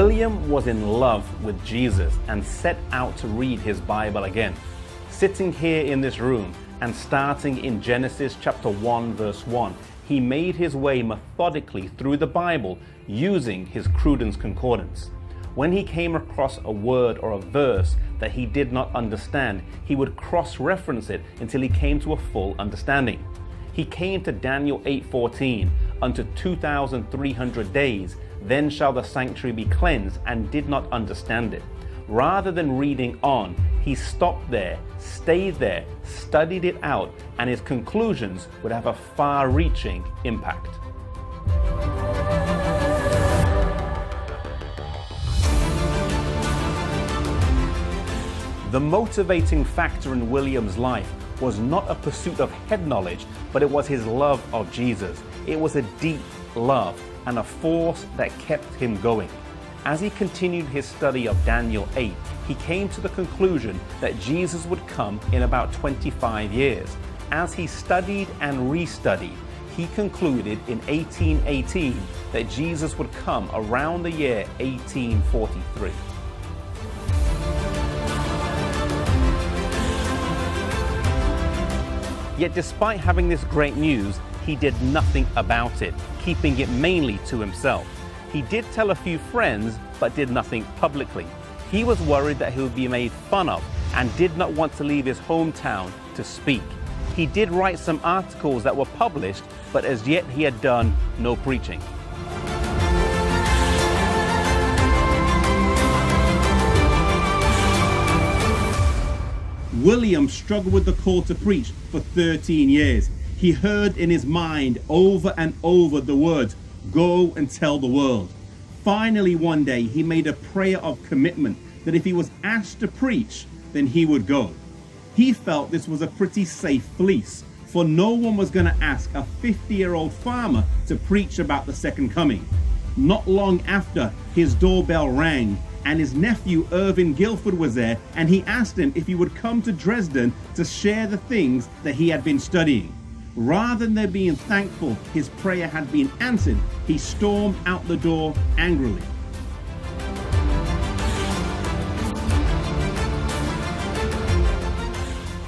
William was in love with Jesus and set out to read his Bible again. Sitting here in this room and starting in Genesis chapter 1 verse 1, he made his way methodically through the Bible using his Cruden's Concordance. When he came across a word or a verse that he did not understand, he would cross-reference it until he came to a full understanding. He came to Daniel 8:14, unto 2,300 days, then shall the sanctuary be cleansed, and did not understand it. Rather than reading on, he stopped there, stayed there, studied it out, and his conclusions would have a far-reaching impact. The motivating factor in William's life was not a pursuit of head knowledge, but it was his love of Jesus. It was a deep love and a force that kept him going. As he continued his study of Daniel 8, he came to the conclusion that Jesus would come in about 25 years. As he studied and restudied, he concluded in 1818 that Jesus would come around the year 1843. Yet despite having this great news, he did nothing about it, keeping it mainly to himself. He did tell a few friends, but did nothing publicly. He was worried that he would be made fun of and did not want to leave his hometown to speak. He did write some articles that were published, but as yet he had done no preaching. William struggled with the call to preach for 13 years. He heard in his mind over and over the words, "Go and tell the world." Finally, one day, he made a prayer of commitment that if he was asked to preach, then he would go. He felt this was a pretty safe fleece, for no one was going to ask a 50-year-old farmer to preach about the second coming. Not long after, his doorbell rang, and his nephew Irvin Guilford was there, and he asked him if he would come to Dresden to share the things that he had been studying. Rather than being thankful his prayer had been answered, he stormed out the door angrily.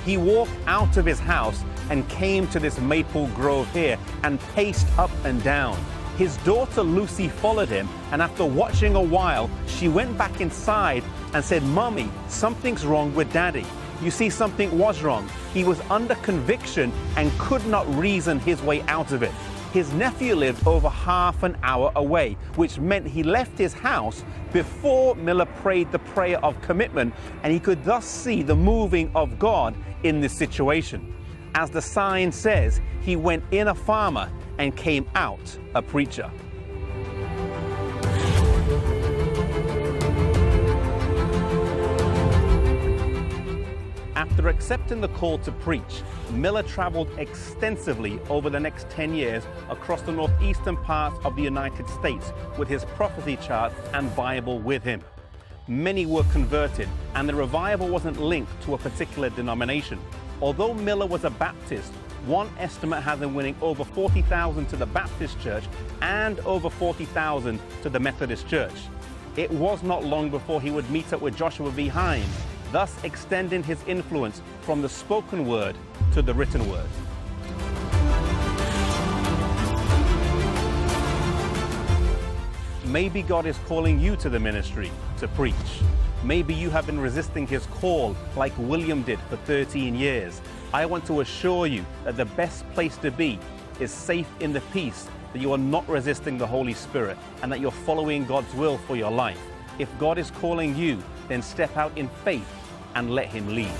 He walked out of his house and came to this maple grove here and paced up and down. His daughter Lucy followed him, and after watching a while, she went back inside and said, "Mommy, something's wrong with Daddy." You see, something was wrong. He was under conviction and could not reason his way out of it. His nephew lived over half an hour away, which meant he left his house before Miller prayed the prayer of commitment, and he could thus see the moving of God in this situation. As the sign says, he went in a farmer and came out a preacher. After accepting the call to preach, Miller traveled extensively over the next 10 years across the northeastern parts of the United States with his prophecy chart and Bible with him. Many were converted, and the revival wasn't linked to a particular denomination. Although Miller was a Baptist, one estimate has him winning over 40,000 to the Baptist church and over 40,000 to the Methodist church. It was not long before he would meet up with Joshua V. Hines, thus extending his influence from the spoken word to the written word. Maybe God is calling you to the ministry to preach. Maybe you have been resisting his call like William did for 13 years. I want to assure you that the best place to be is safe in the peace that you are not resisting the Holy Spirit and that you're following God's will for your life. If God is calling you, then step out in faith and let him lead.